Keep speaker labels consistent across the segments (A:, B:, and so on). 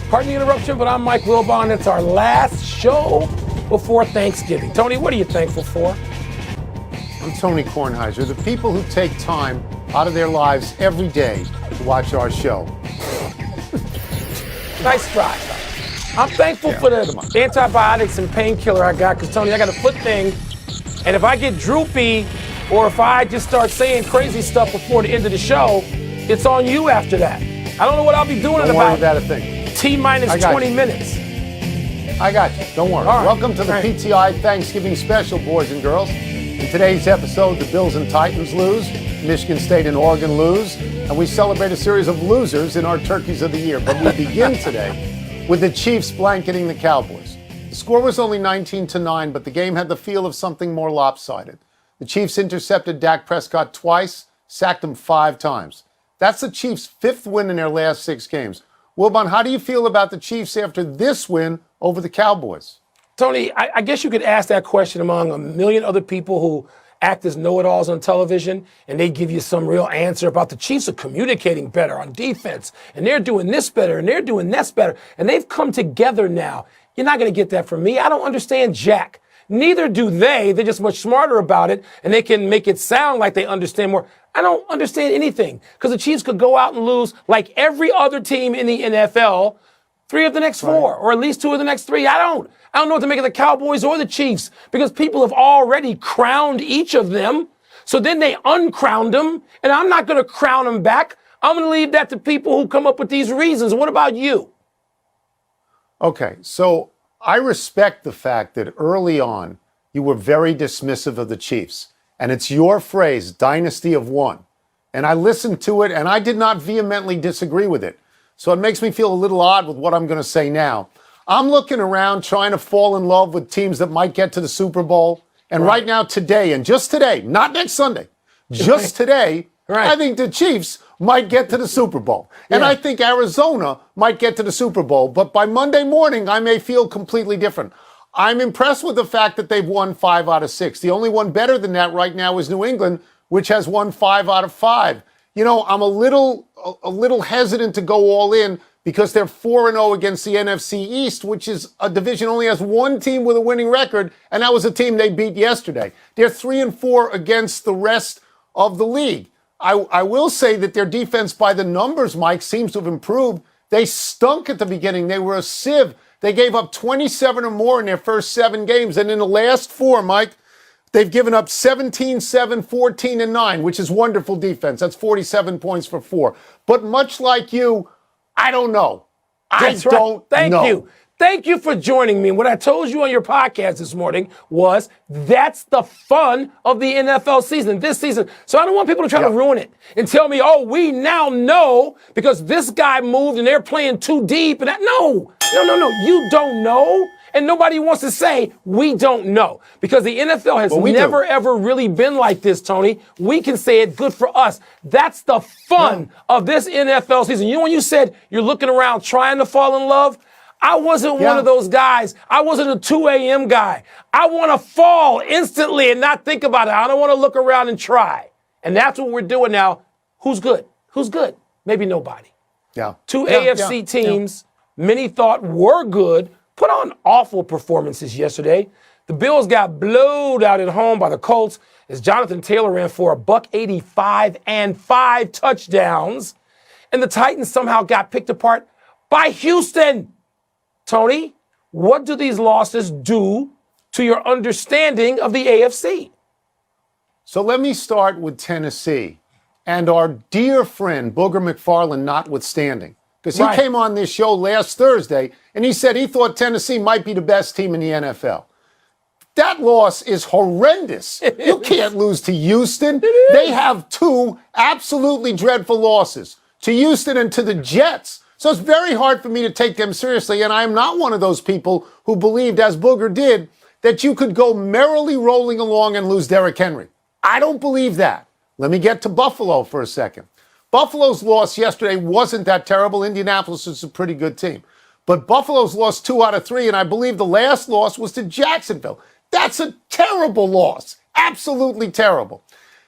A: Pardon the interruption, but I'm Mike Wilbon. It's our last show before Thanksgiving. Tony, what are you thankful for?
B: I'm Tony Kornheiser. The people who take time out of their lives every day to watch our show.
A: Nice try. I'm thankful for the antibiotics and painkiller I got, because, Tony, I got a foot thing, and if I get droopy or if I just start saying crazy stuff before the end of the show, it's on you after that. I don't know what I'll be doing in about
B: a thing.
A: T-minus 20 minutes.
B: I got you. Don't worry.
A: Right.
B: Welcome to the PTI Thanksgiving special, boys and girls. In today's episode, the Bills and Titans lose, Michigan State and Oregon lose, and we celebrate a series of losers in our Turkeys of the Year. But we begin today with the Chiefs blanketing the Cowboys. The score was only 19-9, but the game had the feel of something more lopsided. The Chiefs intercepted Dak Prescott twice, sacked him 5 times. That's the Chiefs' 5th win in their last 6 games. Wilbon, how do you feel about the Chiefs after this win over the Cowboys?
A: Tony, I guess you could ask that question among a million other people who act as know-it-alls on television, and they give you some real answer about the Chiefs are communicating better on defense, and they're doing this better, and they're doing this better, and they've come together now. You're not going to get that from me. I don't understand jack. Neither do they. They're just much smarter about it, and they can make it sound like they understand more. I don't understand anything, because the Chiefs could go out and lose like every other team in the NFL 3 of the next 4, or at least 2 of the next 3. I don't know what to make of the Cowboys or the Chiefs, because people have already crowned each of them. So then they uncrowned them, and I'm not going to crown them back. I'm going to leave that to people who come up with these reasons. What about you?
B: Okay, so I respect the fact that early on you were very dismissive of the Chiefs. And it's your phrase, dynasty of one. And I listened to it, and I did not vehemently disagree with it. So it makes me feel a little odd with what I'm going to say now. I'm looking around trying to fall in love with teams that might get to the Super Bowl. And right now, today, and just today, not next Sunday, just today, I think the Chiefs might get to the Super Bowl. And I think Arizona might get to the Super Bowl. But by Monday morning, I may feel completely different. I'm impressed with the fact that they've won 5 out of 6. The only one better than that right now is New England, which has won 5 out of 5. You know, I'm a little hesitant to go all in because they're 4-0 against the NFC East, which is a division only has one team with a winning record, and that was a team they beat yesterday. They're 3-4 against the rest of the league. I will say that their defense by the numbers, Mike, seems to have improved. They stunk at the beginning. They were a sieve. They gave up 27 or more in their first 7 games. And in the last 4, Mike, they've given up 17, 7, 14, and 9, which is wonderful defense. That's 47 points for 4. But much like you, I don't know.
A: That's
B: I don't
A: Thank
B: know.
A: you. Thank you for joining me. What I told you on your podcast this morning was that's the fun of the NFL season, this season. So I don't want people to try to ruin it and tell me, oh, we now know because this guy moved and they're playing too deep. And that. No. You don't know. And nobody wants to say we don't know because the NFL has never, ever really been like this, Tony. We can say it, good for us. That's the fun of this NFL season. You know when you said you're looking around trying to fall in love? I wasn't one of those guys. I wasn't a 2 a.m. guy. I want to fall instantly and not think about it. I don't want to look around and try. And that's what we're doing now. Who's good? Who's good? Maybe nobody. 2 AFC teams, many thought were good, put on awful performances yesterday. The Bills got blowed out at home by the Colts as Jonathan Taylor ran for $185 and 5 touchdowns. And the Titans somehow got picked apart by Houston. Tony, what do these losses do to your understanding of the AFC?
B: So let me start with Tennessee and our dear friend Booger McFarland notwithstanding. Because he came on this show last Thursday and he said he thought Tennessee might be the best team in the NFL. That loss is horrendous. You can't lose to Houston. They have 2 absolutely dreadful losses, to Houston and to the Jets. So it's very hard for me to take them seriously, and I am not one of those people who believed, as Booger did, that you could go merrily rolling along and lose Derrick Henry. I don't believe that. Let me get to Buffalo for a second. Buffalo's loss yesterday wasn't that terrible. Indianapolis is a pretty good team. But Buffalo's lost 2 out of 3, and I believe the last loss was to Jacksonville. That's a terrible loss. Absolutely terrible.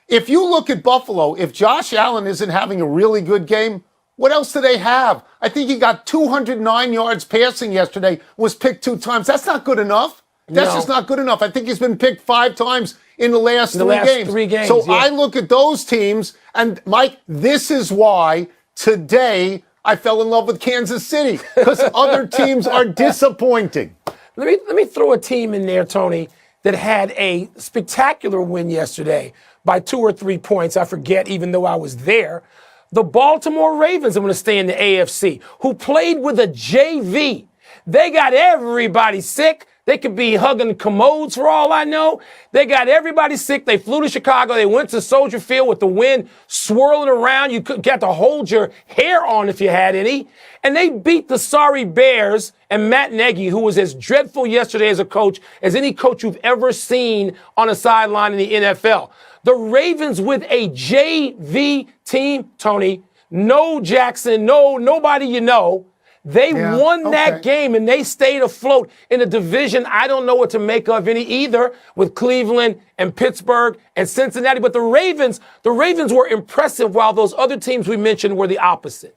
B: If you look at Buffalo, if Josh Allen isn't having a really good game, What else do they have? I think he got 209 yards passing yesterday, was picked 2 times. That's not good enough. That's just not good enough. I think he's been picked 5 times in the last 3 games. So I look at those teams, and Mike, this is why today I fell in love with Kansas City, because other teams are disappointing.
A: Let me throw a team in there, Tony, that had a spectacular win yesterday by 2 or 3 points. I forget, even though I was there. The Baltimore Ravens, I'm going to stay in the AFC, who played with a JV. They got everybody sick. They could be hugging commodes for all I know. They got everybody sick. They flew to Chicago. They went to Soldier Field with the wind swirling around. You got to hold your hair on if you had any. And they beat the sorry Bears and Matt Nagy, who was as dreadful yesterday as a coach as any coach you've ever seen on a sideline in the NFL. The Ravens with a JV team, Tony, no Jackson, nobody you know. They won that game, and they stayed afloat in a division I don't know what to make of any either, with Cleveland and Pittsburgh and Cincinnati. But the Ravens were impressive, while those other teams we mentioned were the opposite.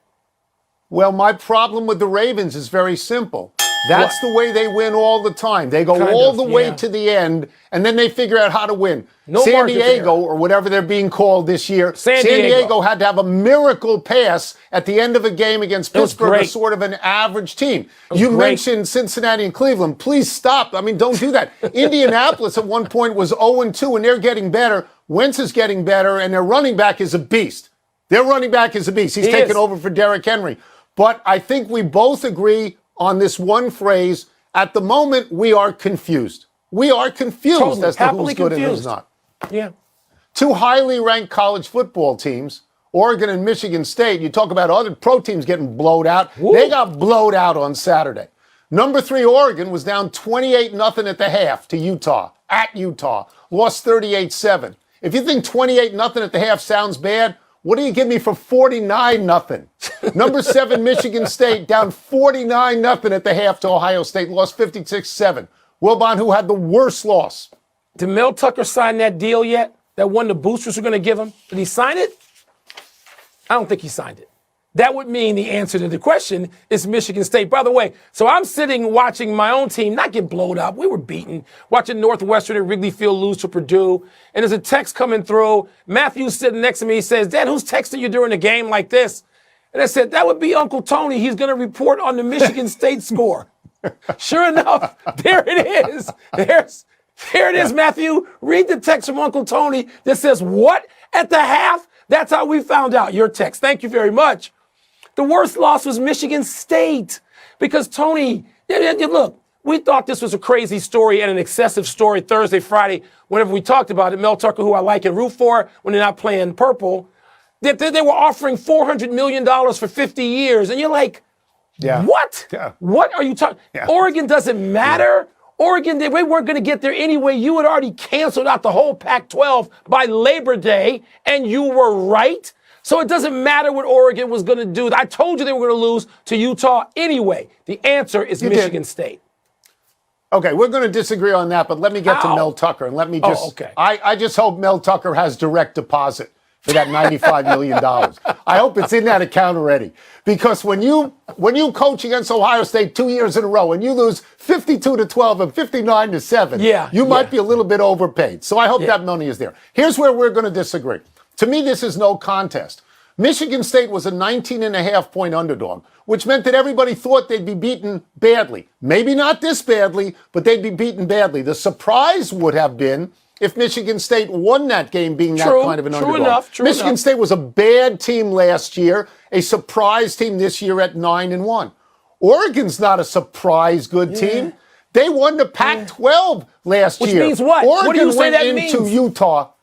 B: Well, my problem with the Ravens is very simple. That's the way they win all the time. They go all the way to the end, and then they figure out how to win. San Diego, or whatever they're being called this year, San Diego had to have a miracle pass at the end of a game against Pittsburgh, a sort of an average team. You mentioned Cincinnati and Cleveland. Please stop. I mean, don't do that. Indianapolis at one point was 0-2, and they're getting better. Wentz is getting better, and their running back is a beast. Their running back is a beast. He's taken over for Derrick Henry. But I think we both agree on this one phrase. At the moment, we are confused. We are confused as to who's good and who's not.
A: Yeah.
B: 2 highly ranked college football teams, Oregon and Michigan State. You talk about other pro teams getting blowed out. Woo. They got blowed out on Saturday. Number 3, Oregon, was down 28-0 at the half to Utah, at Utah. Lost 38-7. If you think 28-0 at the half sounds bad, what do you give me for 49-0? Number 7, Michigan State, down 49-0 at the half to Ohio State, lost 56-7. Wilbon, who had the worst loss.
A: Did Mel Tucker sign that deal yet? That one the boosters were going to give him? Did he sign it? I don't think he signed it. That would mean the answer to the question is Michigan State. By the way, so I'm sitting watching my own team not get blowed up. We were beaten. Watching Northwestern at Wrigley Field lose to Purdue. And there's a text coming through. Matthew's sitting next to me. He says, Dad, who's texting you during a game like this? And I said, that would be Uncle Tony. He's going to report on the Michigan State score. Sure enough, there it is. There it is, Matthew. Read the text from Uncle Tony that says, what? At the half? That's how we found out. Your text. Thank you very much. The worst loss was Michigan State because, Tony, look, we thought this was a crazy story and an excessive story Thursday, Friday, whenever we talked about it. Mel Tucker, who I like and root for when they're not playing purple, they were offering $400 million for 50 years. And you're like, what? Yeah. What are you talking? Yeah. Oregon doesn't matter. Yeah. Oregon, they weren't going to get there anyway. You had already canceled out the whole Pac-12 by Labor Day, and you were right. So it doesn't matter what Oregon was going to do. I told you they were going to lose to Utah anyway. The answer is Michigan State.
B: Okay, we're going to disagree on that, but let me get to Mel Tucker. And let me just, I just hope Mel Tucker has direct deposit for that $95 million. I hope it's in that account already. Because when you coach against Ohio State 2 years in a row and you lose 52-12 and 59-7, you might be a little bit overpaid. So I hope that money is there. Here's where we're going to disagree. To me, this is no contest. Michigan State was a 19.5-point underdog, which meant that everybody thought they'd be beaten badly. Maybe not this badly, but they'd be beaten badly. The surprise would have been if Michigan State won that game being that kind of an underdog. Michigan State was a bad team last year, a surprise team this year at 9-1. Oregon's not a surprise good team. They won the Pac-12 last year.
A: Which means what?
B: Oregon
A: What do you say
B: went
A: that
B: into
A: means?
B: Utah.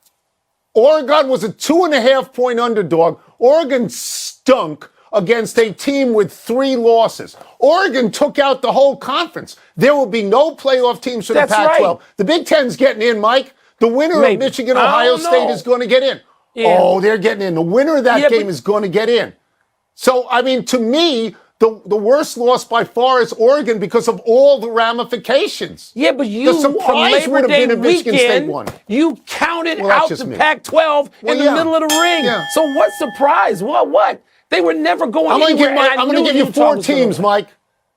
B: Oregon was a 2.5-point underdog. Oregon stunk against a team with 3 losses. Oregon took out the whole conference. There will be no playoff teams for the Pac-12. Right. The Big Ten's getting in, Mike. The winner of Michigan-Ohio State is going to get in. Yeah. Oh, they're getting in. The winner of that game is going to get in. So, I mean, to me, the worst loss by far is Oregon because of all the ramifications.
A: Yeah, but you,
B: the surprise would have been if Michigan State won.
A: You counted out the Pac-12 in the middle of the ring. Yeah. So what surprise? What? They were never going
B: I'm
A: anywhere.
B: going to give you four teams, Mike.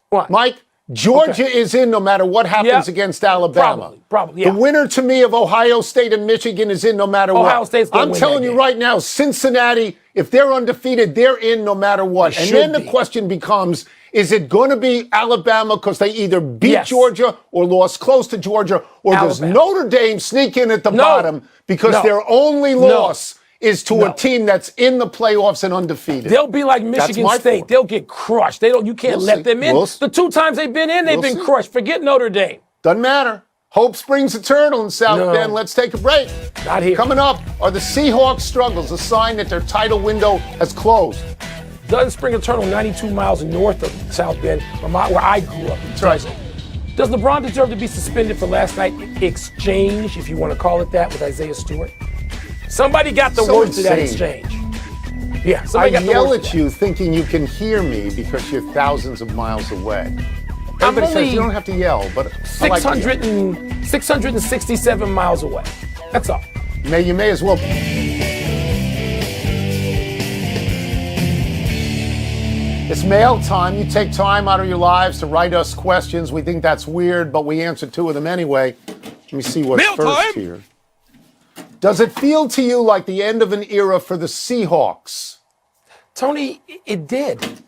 A: What?
B: Mike, Georgia is in no matter what happens against Alabama.
A: Probably, yeah.
B: The winner to me of Ohio State and Michigan is in no matter what.
A: Ohio State's going to win.
B: I'm telling you right now, Cincinnati, if they're undefeated, they're in no matter what. And then the question becomes, is it going to be Alabama because they either beat Georgia or lost close to Georgia, or does Notre Dame sneak in at the bottom because their only loss is to a team that's in the playoffs and undefeated?
A: They'll be like Michigan State. They'll get crushed. You can't let them in. The 2 times they've been in, they've been crushed. Forget Notre Dame.
B: Doesn't matter. Hope springs eternal in South Bend. Let's take a break.
A: Not here.
B: Coming up, are the Seahawks' struggles a sign that their title window has closed?
A: Doesn't spring eternal 92 miles north of South Bend, where I grew up.
B: That's right.
A: Does LeBron deserve to be suspended for last night's exchange, if you want to call it that, with Isaiah Stewart? Somebody got the words to that exchange. Yeah,
B: I yell at you thinking you can hear me because you're thousands of miles away. Everybody says you don't have to yell, but
A: 667 miles away. That's all.
B: You may as well. It's mail time. You take time out of your lives to write us questions. We think that's weird, but we answer 2 of them anyway. Let me see what's first here. Does it feel to you like the end of an era for the Seahawks?
A: Tony, it did.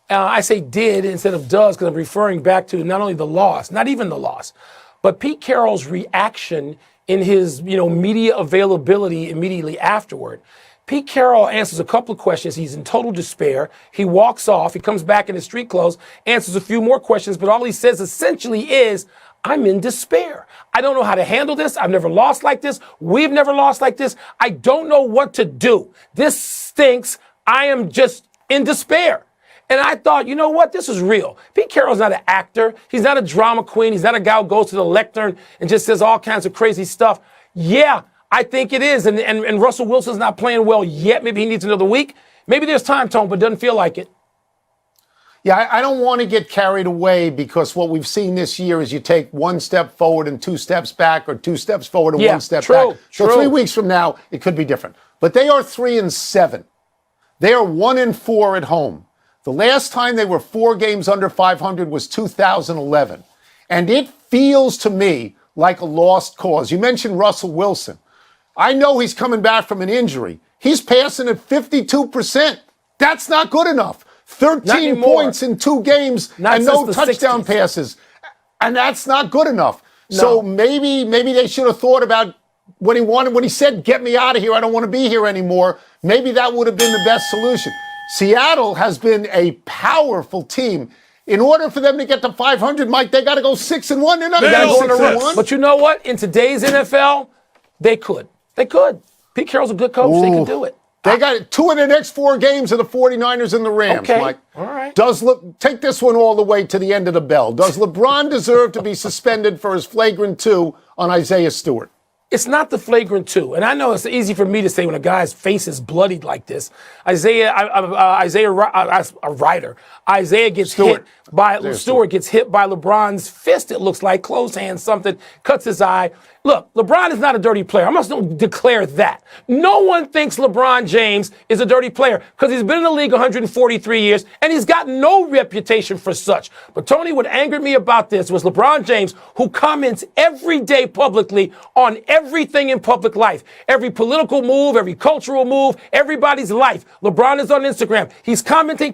A: I say did instead of does because I'm referring back to not only the loss, not even the loss, but Pete Carroll's reaction in his media availability immediately afterward. Pete Carroll answers a couple of questions. He's in total despair. He walks off. He comes back in his street clothes, answers a few more questions, but all he says essentially is, I'm in despair. I don't know how to handle this. I've never lost like this. We've never lost like this. I don't know what to do. This stinks. I am just in despair. And I thought, you know what? This is real. Pete Carroll's not an actor. He's not a drama queen. He's not a guy who goes to the lectern and just says all kinds of crazy stuff. Yeah, I think it is. And Russell Wilson's not playing well yet. Maybe he needs another week. Maybe there's time, Tone, but doesn't feel like it.
B: Yeah, I don't want to get carried away because what we've seen this year is you take 1 step forward and 2 steps back, or 2 steps forward and 1 step back. So 3 weeks from now, it could be different. But they are 3-7. They are 1-4 at home. The last time they were 4 games under 500 was 2011. And it feels to me like a lost cause. You mentioned Russell Wilson. I know he's coming back from an injury. He's passing at 52%. That's not good enough. 13 points in 2 games and no touchdown passes. And that's not good enough. No. So maybe they should have thought about when he said, get me out of here, I don't want to be here anymore. Maybe that would have been the best solution. Seattle has been a powerful team. In order for them to get to 500, Mike, they got to go 6-1. They're not going to go 6-1.
A: But you know what? In today's NFL, they could. They could. Pete Carroll's a good coach. They could do it.
B: They got 2 of the next 4 games of the 49ers and the Rams, Mike.
A: All right.
B: Take this one all the way to the end of the bell. Does LeBron deserve to be suspended for his flagrant 2 on Isaiah Stewart?
A: It's not the flagrant 2. And I know it's easy for me to say when a guy's face is bloodied like this. Isaiah gets hit by Stewart gets hit by LeBron's fist. It looks like close hand, something cuts his eye. Look, LeBron is not a dirty player. I must declare that. No one thinks LeBron James is a dirty player because he's been in the league 143 years and he's got no reputation for such. But Tony, what angered me about this was LeBron James, who comments every day publicly on everything in public life, every political move, every cultural move, everybody's life. LeBron is on Instagram. He's commenting.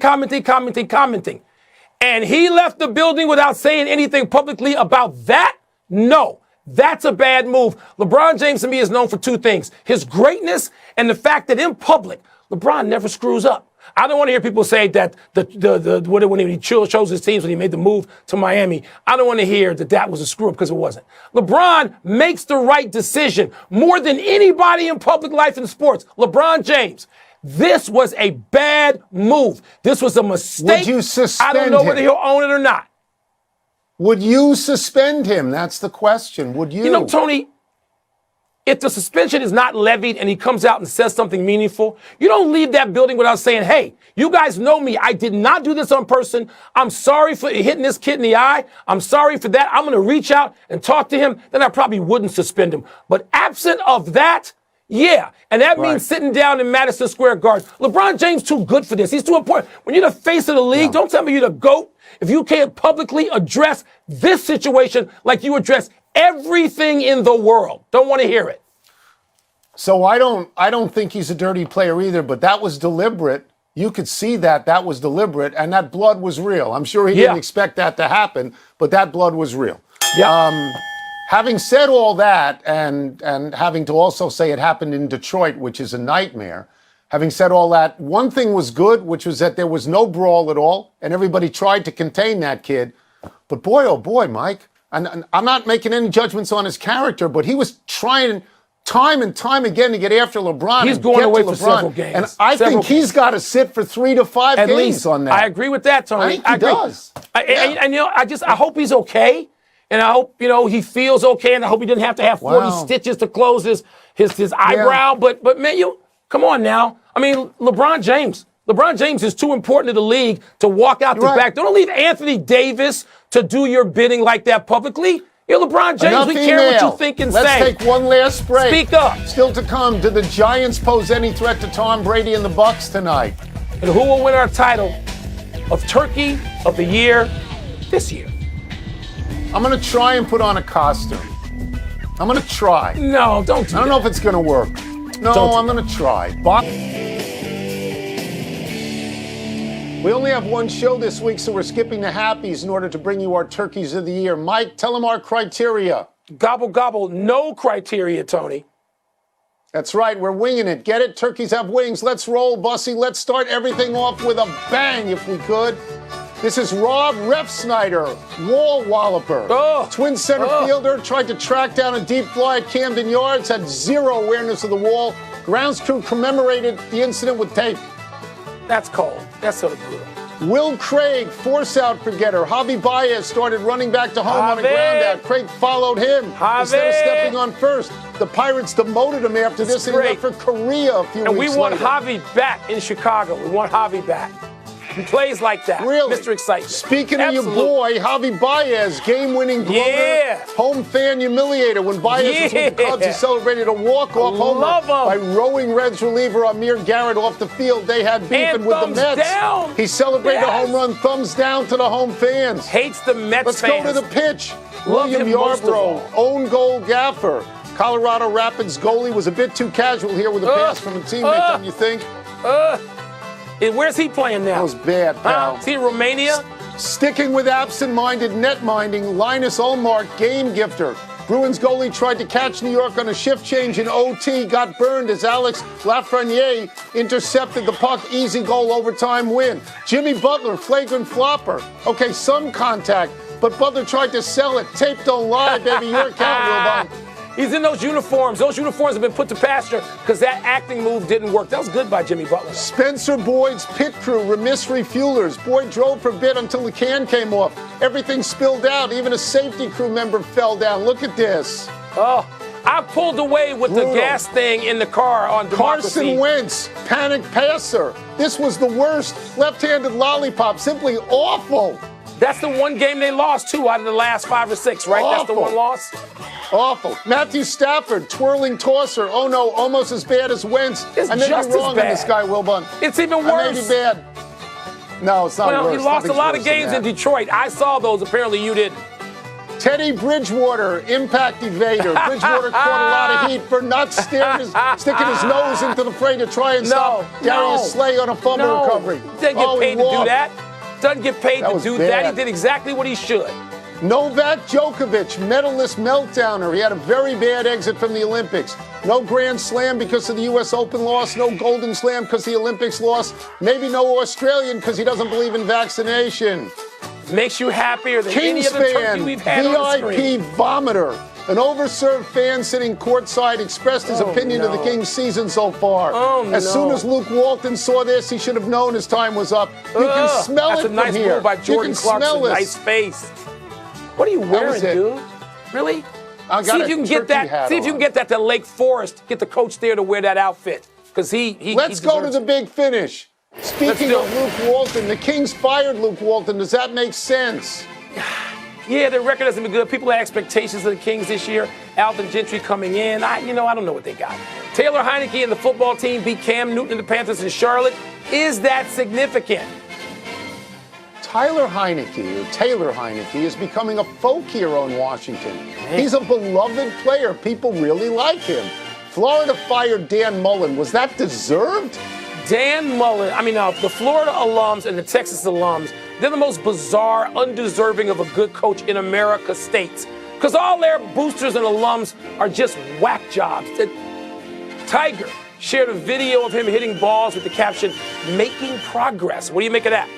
A: And he left the building without saying anything publicly about that? No. That's a bad move. LeBron James to me is known for 2 things: his greatness and the fact that in public, LeBron never screws up. I don't want to hear people say that when he chose his teams when he made the move to Miami. I don't want to hear that was a screw up because it wasn't. LeBron makes the right decision more than anybody in public life and sports. LeBron James. This was a bad move. This was a mistake.
B: Would you suspend him?
A: I don't know whether he'll own it or not.
B: Would you suspend him? That's the question. Would you?
A: You know, Tony, if the suspension is not levied and he comes out and says something meaningful, you don't leave that building without saying, hey, you guys know me. I did not do this on purpose. I'm sorry for hitting this kid in the eye. I'm sorry for that. I'm going to reach out and talk to him. Then I probably wouldn't suspend him. But absent of that, Yeah, and that
B: Right.
A: means sitting down in Madison Square Garden. LeBron James too good for this. He's too important. When you're the face of the league, don't tell me you're the GOAT if you can't publicly address this situation like you address everything in the world. Don't want to hear it.
B: So I don't think he's a dirty player either, but that was deliberate. You could see that was deliberate, and that blood was real. I'm sure he didn't expect that to happen, but that blood was real.
A: Yeah.
B: Having said all that, and having to also say it happened in Detroit, which is a nightmare, having said all that, one thing was good, which was that there was no brawl at all, and everybody tried to contain that kid. But boy, oh boy, Mike, and I'm not making any judgments on his character, but he was trying time and time again to get after LeBron.
A: He's going away for several games.
B: And I think he's got to sit for 3 to 5
A: At
B: games
A: least
B: on that.
A: I agree with that, Tony.
B: I think he does.
A: And I hope he's okay. And I hope, he feels okay. And I hope he didn't have to have 40 stitches to close his eyebrow. But man, come on now. I mean, LeBron James is too important to the league to walk out the back. Don't leave Anthony Davis to do your bidding like that publicly. You're LeBron James.
B: Enough
A: we
B: email.
A: care what you think and
B: Let's
A: say.
B: take one last break.
A: Speak up.
B: Still to come. Do the Giants pose any threat to Tom Brady and the Bucs tonight?
A: And who will win our title of Turkey of the Year this year?
B: I'm going to try and put on a costume. I'm going to try.
A: No, don't do
B: I don't know if it's going to work. No, I'm going to try. We only have one show this week, so we're skipping the happies in order to bring you our turkeys of the year. Mike, tell them our criteria.
A: Gobble, gobble. No criteria, Tony.
B: That's right. We're winging it. Get it? Turkeys have wings. Let's roll, Bussy. Let's start everything off with a bang, if we could. This is Rob Refsnyder, wall walloper. Twin center fielder, tried to track down a deep fly at Camden Yards, had zero awareness of the wall. Grounds crew commemorated the incident with tape.
A: That's cold. That's sort of brutal.
B: Will Craig, force-out forgetter. Javi Baez started running back to home on a ground-out. Craig followed him instead of stepping on first. The Pirates demoted him after this, and he left for Korea a few weeks later.
A: And we want Javi back in Chicago. We want Javi back. He plays like that.
B: Really?
A: Mr. Excitement.
B: Speaking of your boy, Javi Baez, game-winning gloater, home fan humiliator. When Baez was with the Cubs, he celebrated a walk-off homer by rowing Reds reliever Amir Garrett off the field. They had beefing with the Mets.
A: Down.
B: He celebrated a home run, thumbs down to the home fans.
A: Hates the Mets
B: Let's
A: fans.
B: go to the pitch.
A: Love
B: William Yarbrough, own goal gaffer. Colorado Rapids goalie was a bit too casual here with a pass from a teammate, don't you think?
A: Where's he playing now?
B: That was bad, pal.
A: Is he in Romania?
B: Sticking with absent-minded net-minding, Linus Ullmark, game gifter. Bruins goalie tried to catch New York on a shift change in OT, got burned as Alex Lafreniere intercepted the puck. Easy goal, overtime win. Jimmy Butler, flagrant flopper. Okay, some contact, but Butler tried to sell it. Tape don't lie, baby. Your account, Wilbon.
A: He's in those uniforms. Those uniforms have been put to pasture because that acting move didn't work. That was good by Jimmy Butler.
B: Spencer Boyd's pit crew, remiss refuelers. Boyd drove for a bit until the can came off. Everything spilled out. Even a safety crew member fell down. Look at this.
A: I pulled away with the gas thing in the car on Democracy.
B: Carson Wentz, panic passer. This was the worst. Left-handed lollipop, simply awful.
A: That's the one game they lost, 2 out of the last 5 or 6, right?
B: Awful.
A: That's the one loss?
B: Awful. Matthew Stafford, twirling tosser. Oh, no, almost as bad as Wentz.
A: It's
B: I may
A: just
B: be wrong
A: as bad.
B: on this guy, Wilbon.
A: It's even
B: I
A: worse.
B: may be bad. No, it's not worse.
A: Well, he lost a lot of games in
B: Detroit.
A: Detroit. I saw those. Apparently you didn't.
B: Teddy Bridgewater, impact evader. Bridgewater caught a lot of heat for not sticking his nose into the fray to try and stop Darius Slay on a fumble recovery.
A: Didn't get paid to do that. Doesn't get paid to do that. He
B: bad.
A: did exactly what he should.
B: Novak Djokovic, medalist meltdowner. He had a very bad exit from the Olympics. No Grand Slam because of the U.S. Open loss. No Golden Slam because the Olympics lost. Maybe no Australian because he doesn't believe in vaccination.
A: Makes you happier than
B: Kings
A: any other turkey
B: fan,
A: we've had on the screen.
B: VIP vomiter. An overserved fan sitting courtside expressed his opinion of the Kings' season so far. As soon as Luke Walton saw this, he should have known his time was up. You can smell
A: That's
B: it
A: a nice
B: from here.
A: move by Jordan
B: you can
A: Clarkson.
B: smell this.
A: Nice face. What are you wearing, dude? Really?
B: I got
A: See if you can get that. See if you can get that to Lake Forest. Get the coach there to wear that outfit, because he.
B: Let's go to the big finish. Speaking of Luke Walton, the Kings fired Luke Walton. Does that make sense?
A: Yeah, their record hasn't been good. People had expectations of the Kings this year. Alvin Gentry coming in. I don't know what they got. Taylor Heineke and the football team beat Cam Newton and the Panthers in Charlotte. Is that significant?
B: Taylor Heineke is becoming a folk hero in Washington. He's a beloved player. People really like him. Florida fired Dan Mullen. Was that deserved?
A: Dan Mullen, the Florida alums and the Texas alums, they're the most bizarre, undeserving of a good coach in America's states. Because all their boosters and alums are just whack jobs. Tiger shared a video of him hitting balls with the caption, "Making progress." What do you make of that?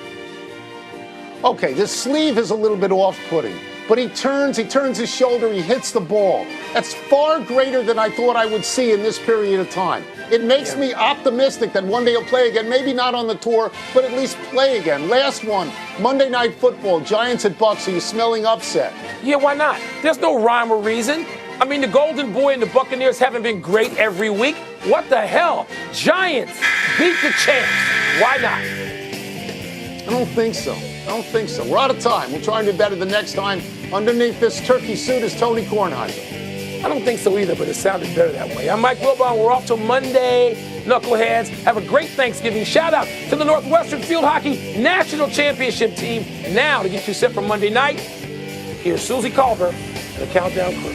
B: Okay, this sleeve is a little bit off-putting, but he turns his shoulder, he hits the ball. That's far greater than I thought I would see in this period of time. It makes me optimistic that one day he'll play again, maybe not on the tour, but at least play again. Last one, Monday Night Football, Giants at Bucs. Are you smelling upset?
A: Yeah, why not? There's no rhyme or reason. The Golden Boy and the Buccaneers haven't been great every week. What the hell? Giants beat the champs. Why not?
B: I don't think so. We're out of time. We'll try and do better the next time. Underneath this turkey suit is Tony Kornheiser.
A: I don't think so either, but it sounded better that way. I'm Mike Wilbon. We're off till Monday. Knuckleheads, have a great Thanksgiving. Shout out to the Northwestern Field Hockey National Championship team. Now, to get you set for Monday night, here's Susie Culver and the Countdown Crew.